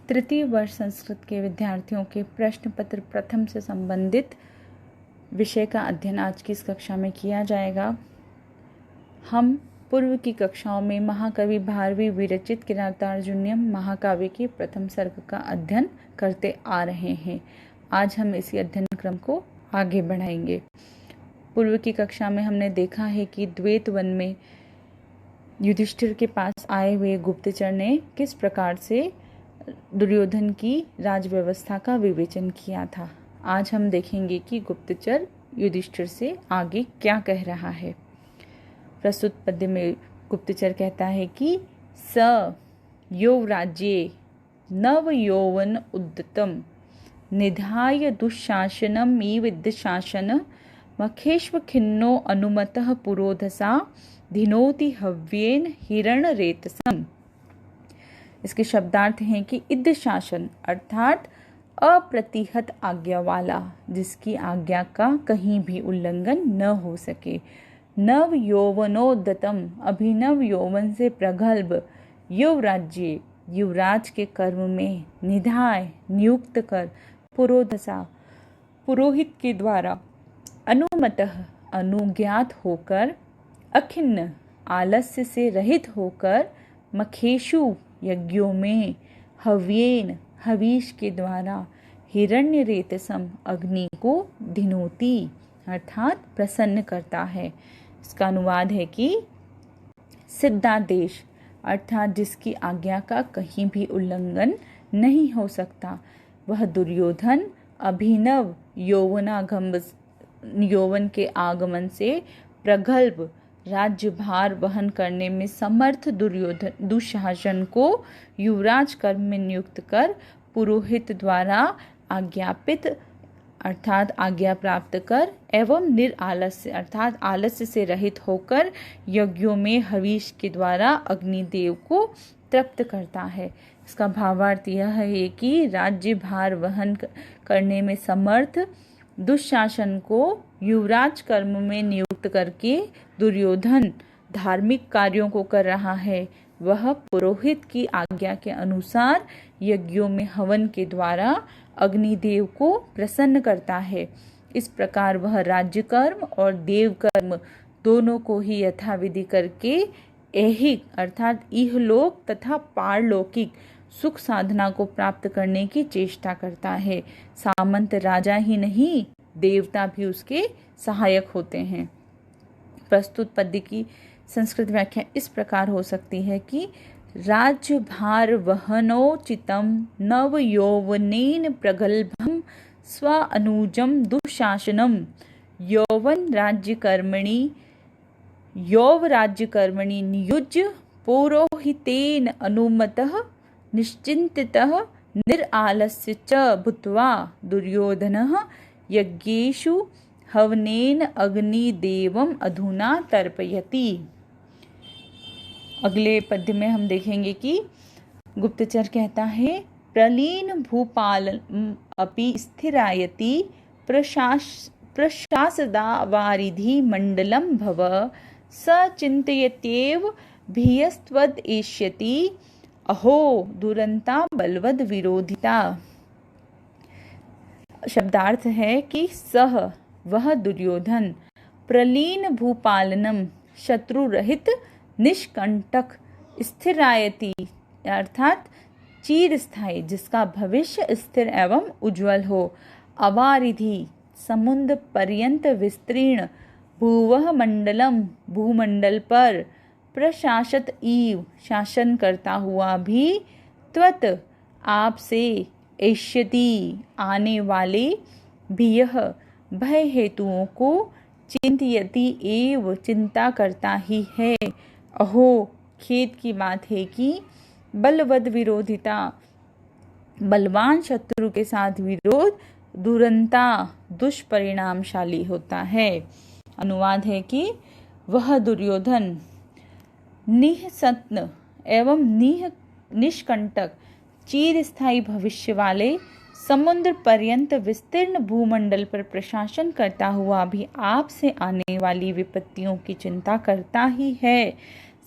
तृतीय वर्ष संस्कृत के विद्यार्थियों के प्रश्न पत्र प्रथम से संबंधित विषय का अध्ययन आज की इस कक्षा में किया जाएगा। हम पूर्व की कक्षाओं में महाकवि भारवी विरचित किरातार्जुनीयम महाकाव्य के प्रथम सर्ग का अध्ययन करते आ रहे हैं। आज हम इसी अध्ययन क्रम को आगे बढ़ाएंगे। पूर्व की कक्षा में हमने देखा है कि द्वैत वन में युधिष्ठिर के पास आए हुए गुप्तचर ने किस प्रकार से दुर्योधन की राजव्यवस्था का विवेचन किया था। आज हम देखेंगे कि गुप्तचर युधिष्ठिर से आगे क्या कह रहा है। प्रस्तुत पद्य में गुप्तचर कहता है कि स यौवराज्ये नव यौवन उद्यतम निधाय दुःशासनम ईविद्शासन मखेश्व खिन्नो अनुमतः पुरोधसा धिनोति हव्येन हिरण्यरेतसम। इसके शब्दार्थ हैं कि इद्ध शासन अर्थात अप्रतिहत आज्ञा वाला, जिसकी आज्ञा का कहीं भी उल्लंघन न हो सके। नव यौवनोद्यतम अभिनव यौवन से प्रगल्भ, युवराज्य युवराज के कर्म में, निधाय नियुक्त कर, पुरोधसा पुरोहित के द्वारा, अनुमतः अनुज्ञात होकर, अखिन्न आलस्य से रहित होकर, मखेशु यज्ञों में, हव्येन हवीश के द्वारा, हिरण्य रेतसम अग्नि को धिनोती अर्थात प्रसन्न करता है। इसका अनुवाद है कि सिद्धादेश अर्थात जिसकी आज्ञा का कहीं भी उल्लंघन नहीं हो सकता, वह दुर्योधन अभिनव यौवन के आगमन से प्रगल्भ राज्य भार वहन करने में समर्थ दुःशासन को युवराज कर्म में नियुक्त कर, पुरोहित द्वारा आज्ञापित अर्थात आज्ञा प्राप्त कर, एवं निरालस्य अर्थात आलस्य से रहित होकर यज्ञों में हवीश के द्वारा अग्निदेव को तृप्त करता है। इसका भावार्थ यह है कि राज्य भार वहन करने में समर्थ दुःशासन को युवराज कर्म में नियुक्त करके दुर्योधन धार्मिक कार्यों को कर रहा है। वह पुरोहित की आज्ञा के अनुसार यज्ञों में हवन के द्वारा अग्निदेव को प्रसन्न करता है। इस प्रकार वह राज्य कर्म और देव कर्म दोनों को ही यथाविधि करके ऐहिक अर्थात इहलोक तथा पारलौकिक सुख साधना को प्राप्त करने की चेष्टा करता है। सामंत राजा ही नहीं, देवता भी उसके सहायक होते हैं। प्रस्तुत पद्य की संस्कृत व्याख्या इस प्रकार हो सकती है कि राज्य भार वहनोचितम नव यौवनेन प्रगल्भम स्व अनुजम दुःशासनम यौवन राज्य कर्मणि नियुज्य पौरोहितेन अनुमतः निश्चिंतितः निरालस्य च भूत्वा दुर्योधनः यज्ञेषु हवनेन अग्निदेवम अधुना तर्पयति। अगले पद्य में हम देखेंगे कि गुप्तचर कहता है प्रलीन भूपाल अपि स्थिरायति प्रशासदा वारिधि मंडलम भव स चिंतयत्येव भियस्त्वद एष्यति अहो दुरंता बलवद विरोधिता। शब्दार्थ है कि सह वह दुर्योधन प्रलीन भूपालनम शत्रु रहित निष्कंटक स्थिरायति अर्थात चीर स्थायी जिसका भविष्य स्थिर एवं उज्जवल हो, अवारिधि समुद्र पर्यंत विस्तीर्ण, भूवह मंडलम भूमंडल पर, प्रशासत ईव शासन करता हुआ भी, त्वत आपसे, एष्यति आने वाले, भीयः भय हेतुओं को, चिंतयति एव चिंता करता ही है, अहो खेद की बात है कि बलवद विरोधिता बलवान शत्रु के साथ विरोध दुरंता दुष्परिणामशाली होता है। अनुवाद है कि वह दुर्योधन निःसत्न एवं निष्कंटक चिरस्थायी भविष्य वाले समुद्र पर्यंत विस्तीर्ण भूमंडल पर प्रशासन करता हुआ भी आपसे आने वाली विपत्तियों की चिंता करता ही है।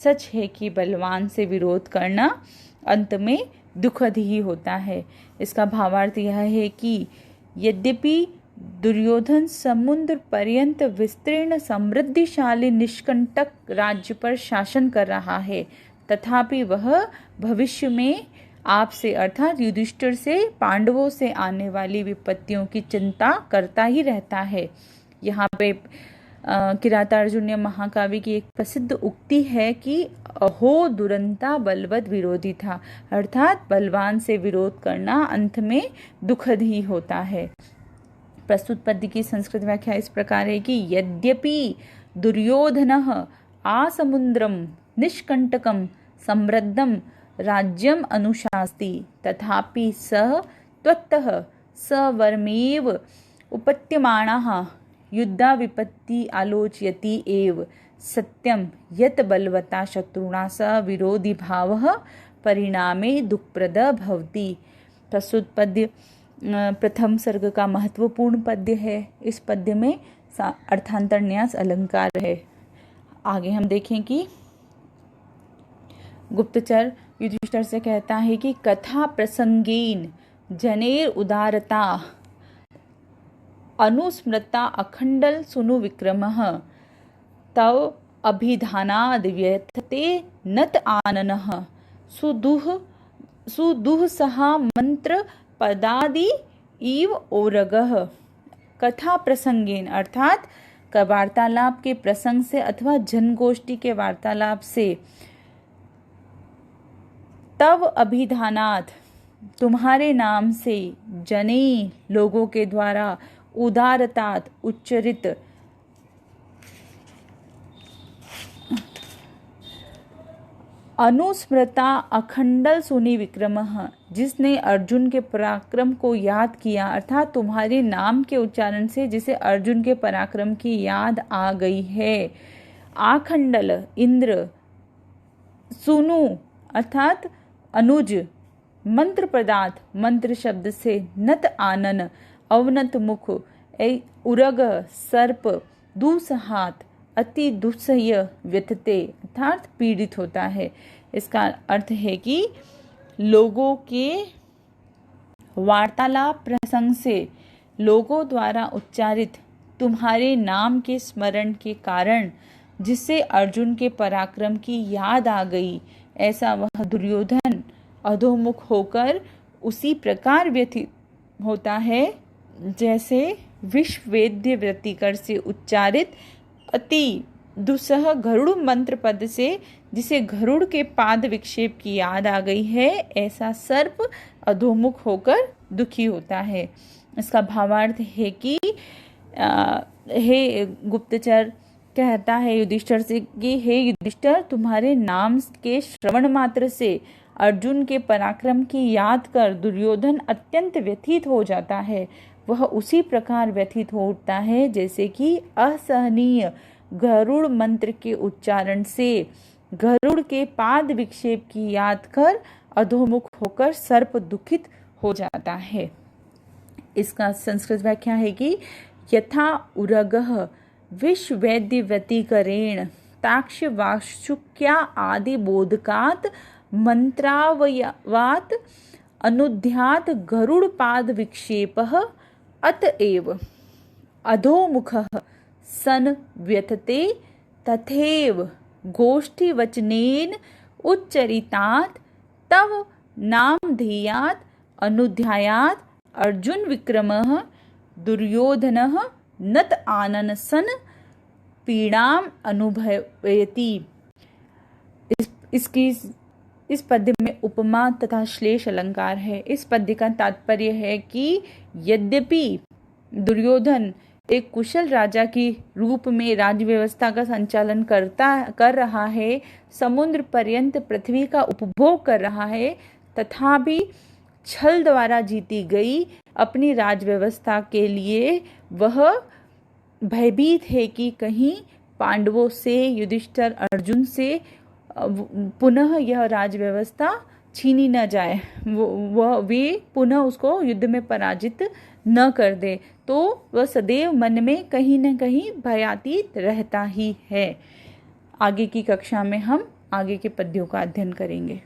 सच है कि बलवान से विरोध करना अंत में दुखद ही होता है। इसका भावार्थ यह है कि यद्यपि दुर्योधन समुद्र पर्यंत विस्तीर्ण समृद्धिशाली निष्कंटक राज्य पर शासन कर रहा है, तथापि वह भविष्य में आपसे अर्थात युधिष्ठिर से, पांडवों से आने वाली विपत्तियों की चिंता करता ही रहता है। यहाँ पे किरातार्जुनीय महाकाव्य की एक प्रसिद्ध उक्ति है कि अहो दुरंता बलवद विरोधी था, अर्थात बलवान से विरोध करना अंत में दुखद ही होता है। प्रस्तुत पद्य की संस्कृत व्याख्या इस प्रकार है कि यद्यपि दुर्योधनः आसमुद्रम निष्कंटकम समृद्धम राज्यम अनुशास्ति, तथापि सः त्वत्तः सवर्मेव उपत्यमाणः युद्धा विपत्ति आलोचयति एव सत्यम यत बलवता शत्रुणा स विरोधी भावः परिणामे दुःखप्रद भवति। प्रस्तुत पद्य प्रथम सर्ग का महत्वपूर्ण पद्य है। इस पद्य में अर्थांतर न्यास अलंकार है। आगे हम देखें कि गुप्तचर युधिष्ठिर से कहता है कि कथा प्रसंगेन जनेर उदारता अनुस्मृता अखंडल सुनु विक्रमः तव अभिधानाद व्यथते नत आननः सुदुह सहा मंत्र पदादि इव ओरगः। कथा प्रसंगेन अर्थात वार्तालाप के प्रसंग से अथवा जनगोष्ठी के वार्तालाप से, तव अभिधानात तुम्हारे नाम से, जने लोगों के द्वारा, उदारतात उच्चरित, अनुस्मृता अखंडल सुनी विक्रमः जिसने अर्जुन के पराक्रम को याद किया, अर्थात तुम्हारे नाम के उच्चारण से जिसे अर्जुन के पराक्रम की याद आ गई है। आखंडल इंद्र, सुनु अर्थात अनुज, मंत्र पदार्थ मंत्र शब्द से, नत आनन अवनत मुख, उरग सर्प, दुस्सहात अति दुस्सह्य, व्यथते अर्थात पीड़ित होता है। इसका अर्थ है कि लोगों के वार्तालाप प्रसंग से लोगों द्वारा उच्चारित तुम्हारे नाम के स्मरण के कारण जिससे अर्जुन के पराक्रम की याद आ गई, ऐसा वह दुर्योधन अधोमुख होकर उसी प्रकार व्यथित होता है जैसे विश्ववेद्य व्यतिकर से उच्चारित अति दुस्सह गरुड़ मंत्र पद से जिसे गरुड़ के पाद विक्षेप की याद आ गई है, ऐसा सर्प अधोमुख होकर दुखी होता है। इसका भावार्थ है कि हे गुप्तचर कहता है युधिष्ठिर से कि हे युधिष्ठिर, तुम्हारे नाम के श्रवण मात्र से अर्जुन के पराक्रम की याद कर दुर्योधन अत्यंत व्यथित हो जाता है। वह उसी प्रकार व्यथित हो उठता है जैसे कि असहनीय गरुड़ मंत्र के उच्चारण से गरुड़ के पाद विक्षेप की याद कर अधोमुख होकर सर्प दुखित हो जाता है। इसका संस्कृत व्याख्या है कि यथा उरगः विश्ववेद्य व्यतिकरेण ताक्ष वाशुक्या आदि बोधकात मंत्रावयवात अनुध्यात गरुड़ पाद विक्षेपः अतएव अधोमुखः सन व्यथते तथैव गोष्ठी वचनेन उच्चरितात् तव नाम ध्येयात् अनुध्यायात् अर्जुन विक्रमः दुर्योधनः नत आनन सन पीड़ाम अनुभवयति। इस पद्य में उपमा तथा श्लेष अलंकार है। इस पद्य का तात्पर्य है कि यद्यपि दुर्योधन एक कुशल राजा की रूप में राज्य व्यवस्था का संचालन कर रहा है, समुद्र पर्यंत पृथ्वी का उपभोग कर रहा है, तथापि छल द्वारा जीती गई अपनी राज व्यवस्था के लिए वह भयभीत है कि कहीं पांडवों से, युधिष्ठिर अर्जुन से पुनः यह राज व्यवस्था छीनी न जाए, वे पुनः उसको युद्ध में पराजित न कर दे, तो वह सदैव मन में कहीं न कहीं भयातीत रहता ही है। आगे की कक्षा में हम आगे के पद्यों का अध्ययन करेंगे।